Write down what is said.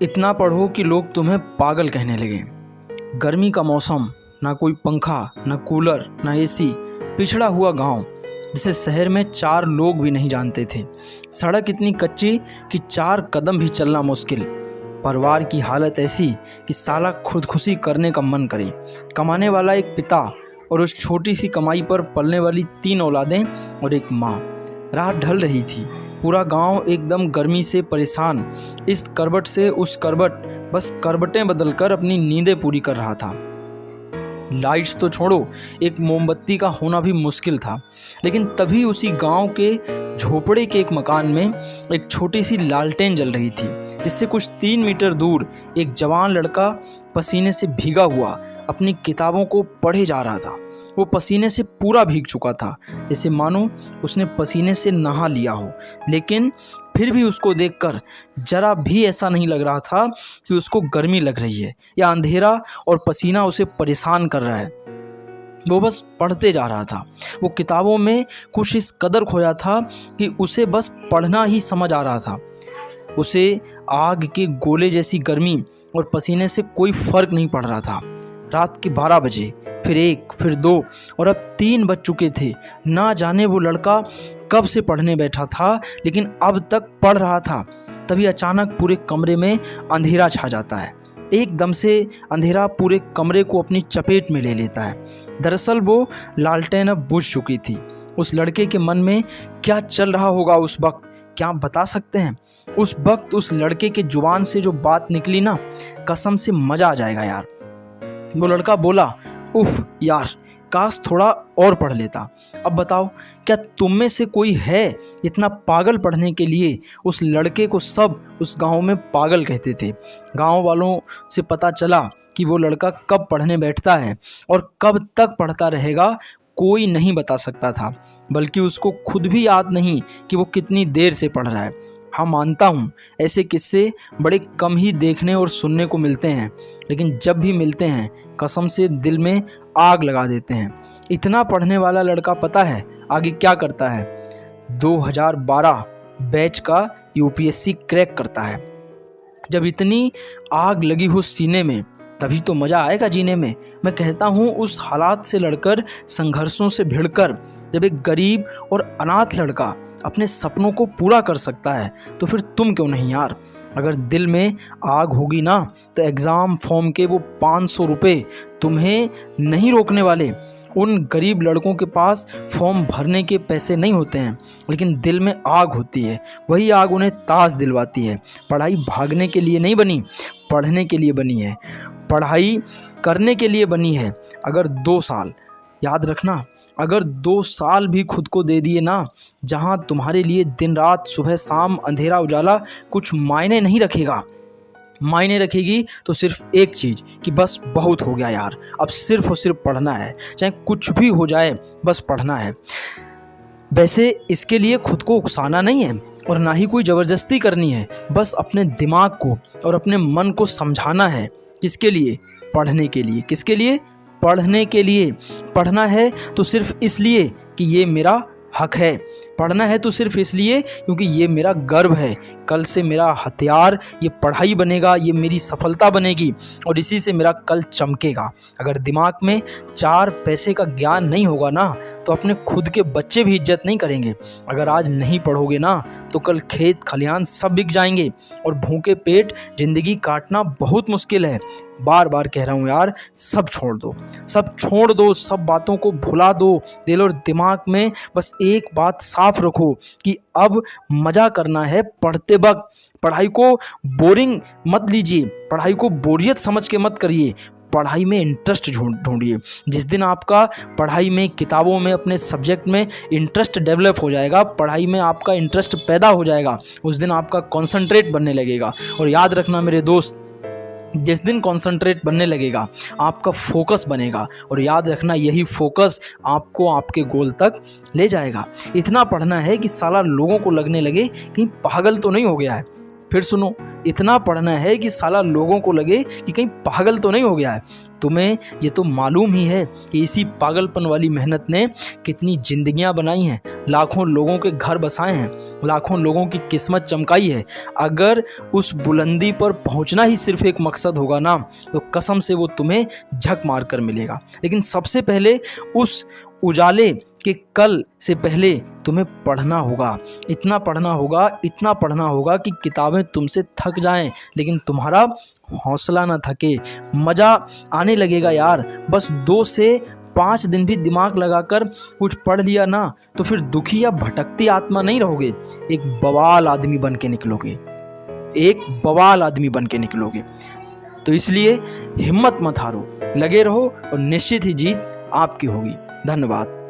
इतना पढ़ो कि लोग तुम्हें पागल कहने लगे। गर्मी का मौसम, ना कोई पंखा, ना कूलर, ना एसी। पिछड़ा हुआ गांव जिसे शहर में 4 लोग भी नहीं जानते थे। सड़क इतनी कच्ची कि 4 कदम भी चलना मुश्किल। परिवार की हालत ऐसी कि साला खुदकुशी करने का मन करे। कमाने वाला एक पिता और उस छोटी सी कमाई पर पलने वाली 3 औलादें और एक माँ। रात ढल रही थी। पूरा गांव एकदम गर्मी से परेशान, इस करवट से उस करवट, बस करवटें बदलकर अपनी नींदें पूरी कर रहा था। लाइट्स तो छोड़ो, एक मोमबत्ती का होना भी मुश्किल था। लेकिन तभी उसी गांव के झोपड़े के एक मकान में एक छोटी सी लालटेन जल रही थी, जिससे कुछ 3 मीटर दूर एक जवान लड़का पसीने से भीगा हुआ अपनी किताबों को पढ़े जा रहा था। वो पसीने से पूरा भीग चुका था, जैसे मानो उसने पसीने से नहा लिया हो। लेकिन फिर भी उसको देखकर जरा भी ऐसा नहीं लग रहा था कि उसको गर्मी लग रही है या अंधेरा और पसीना उसे परेशान कर रहा है। वो बस पढ़ते जा रहा था। वो किताबों में कुछ इस कदर खोया था कि उसे बस पढ़ना ही समझ आ रहा था। उसे आग के गोले जैसी गर्मी और पसीने से कोई फर्क नहीं पड़ रहा था। रात के 12 बजे, फिर 1, फिर 2 और अब 3 बज चुके थे। ना जाने वो लड़का कब से पढ़ने बैठा था, लेकिन अब तक पढ़ रहा था। तभी अचानक पूरे कमरे में अंधेरा छा जाता है। एकदम से अंधेरा पूरे कमरे को अपनी चपेट में ले लेता है। दरअसल वो लालटेन अब बुझ चुकी थी। उस लड़के के मन में क्या चल रहा होगा उस वक्त, क्या आप बता सकते हैं? उस वक्त उस लड़के के जुबान से जो बात निकली ना, कसम से मज़ा आ जाएगा यार। वो लड़का बोला, उफ यार, काश थोड़ा और पढ़ लेता। अब बताओ, क्या तुम में से कोई है इतना पागल पढ़ने के लिए? उस लड़के को सब उस गांव में पागल कहते थे। गांव वालों से पता चला कि वो लड़का कब पढ़ने बैठता है और कब तक पढ़ता रहेगा, कोई नहीं बता सकता था। बल्कि उसको खुद भी याद नहीं कि वो कितनी देर से पढ़ रहा है। हाँ, मानता हूँ ऐसे किस्से बड़े कम ही देखने और सुनने को मिलते हैं, लेकिन जब भी मिलते हैं कसम से दिल में आग लगा देते हैं। इतना पढ़ने वाला लड़का पता है आगे क्या करता है? 2012 बैच का यूपीएससी क्रैक करता है। जब इतनी आग लगी हो सीने में, तभी तो मज़ा आएगा जीने में। मैं कहता हूँ उस हालात से लड़कर, संघर्षों से भिड़कर जब एक गरीब और अनाथ लड़का अपने सपनों को पूरा कर सकता है, तो फिर तुम क्यों नहीं यार? अगर दिल में आग होगी ना, तो एग्ज़ाम फॉर्म के वो 500 रुपये तुम्हें नहीं रोकने वाले। उन गरीब लड़कों के पास फॉर्म भरने के पैसे नहीं होते हैं, लेकिन दिल में आग होती है। वही आग उन्हें ताज दिलवाती है। पढ़ाई भागने के लिए नहीं बनी, पढ़ने के लिए बनी है। पढ़ाई करने के लिए बनी है। अगर 2 साल, याद रखना, अगर 2 साल भी खुद को दे दिए ना, जहां तुम्हारे लिए दिन रात, सुबह शाम, अंधेरा उजाला कुछ मायने नहीं रखेगा। मायने रखेगी तो सिर्फ एक चीज़ कि बस बहुत हो गया यार, अब सिर्फ और सिर्फ पढ़ना है, चाहे कुछ भी हो जाए, बस पढ़ना है। वैसे इसके लिए खुद को उकसाना नहीं है और ना ही कोई ज़बरदस्ती करनी है। बस अपने दिमाग को और अपने मन को समझाना है। किसके लिए? पढ़ने के लिए। किसके लिए? पढ़ने के लिए। पढ़ना है तो सिर्फ इसलिए कि ये मेरा हक है। पढ़ना है तो सिर्फ इसलिए क्योंकि ये मेरा गर्व है। कल से मेरा हथियार ये पढ़ाई बनेगा, ये मेरी सफलता बनेगी और इसी से मेरा कल चमकेगा। अगर दिमाग में 4 पैसे का ज्ञान नहीं होगा ना, तो अपने खुद के बच्चे भी इज्जत नहीं करेंगे। अगर आज नहीं पढ़ोगे ना, तो कल खेत खलिहान सब बिक जाएंगे और भूखे पेट ज़िंदगी काटना बहुत मुश्किल है। बार बार कह रहा हूँ यार, सब छोड़ दो, सब छोड़ दो, सब बातों को भुला दो। दिल और दिमाग में बस एक बात साफ रखो कि अब मज़ा करना है पढ़ते वक्त। पढ़ाई को बोरिंग मत लीजिए, पढ़ाई को बोरियत समझ के मत करिए। पढ़ाई में इंटरेस्ट ढूंढिए। जिस दिन आपका पढ़ाई में, किताबों में, अपने सब्जेक्ट में इंटरेस्ट डेवलप हो जाएगा, पढ़ाई में आपका इंटरेस्ट पैदा हो जाएगा, उस दिन आपका कॉन्संट्रेट बनने लगेगा। और याद रखना मेरे दोस्त, जिस दिन कॉन्संट्रेट बनने लगेगा, आपका फोकस बनेगा और याद रखना यही फोकस आपको आपके गोल तक ले जाएगा। इतना पढ़ना है कि साला लोगों को लगने लगे कि पागल तो नहीं हो गया है। फिर सुनो, इतना पढ़ना है कि साला लोगों को लगे कि कहीं पागल तो नहीं हो गया है। तुम्हें ये तो मालूम ही है कि इसी पागलपन वाली मेहनत ने कितनी जिंदगियां बनाई हैं, लाखों लोगों के घर बसाए हैं, लाखों लोगों की किस्मत चमकाई है। अगर उस बुलंदी पर पहुंचना ही सिर्फ एक मकसद होगा ना, तो कसम से वो तुम्हें झक मार कर मिलेगा। लेकिन सबसे पहले उस उजाले कि कल से पहले तुम्हें पढ़ना होगा, इतना पढ़ना होगा, इतना पढ़ना होगा कि किताबें तुमसे थक जाएं, लेकिन तुम्हारा हौसला ना थके। मज़ा आने लगेगा यार। बस 2 से 5 दिन भी दिमाग लगाकर कुछ पढ़ लिया ना, तो फिर दुखी या भटकती आत्मा नहीं रहोगे, एक बवाल आदमी बन के निकलोगे, एक बवाल आदमी बन के निकलोगे। तो इसलिए हिम्मत मत हारो, लगे रहो और निश्चित ही जीत आपकी होगी। धन्यवाद।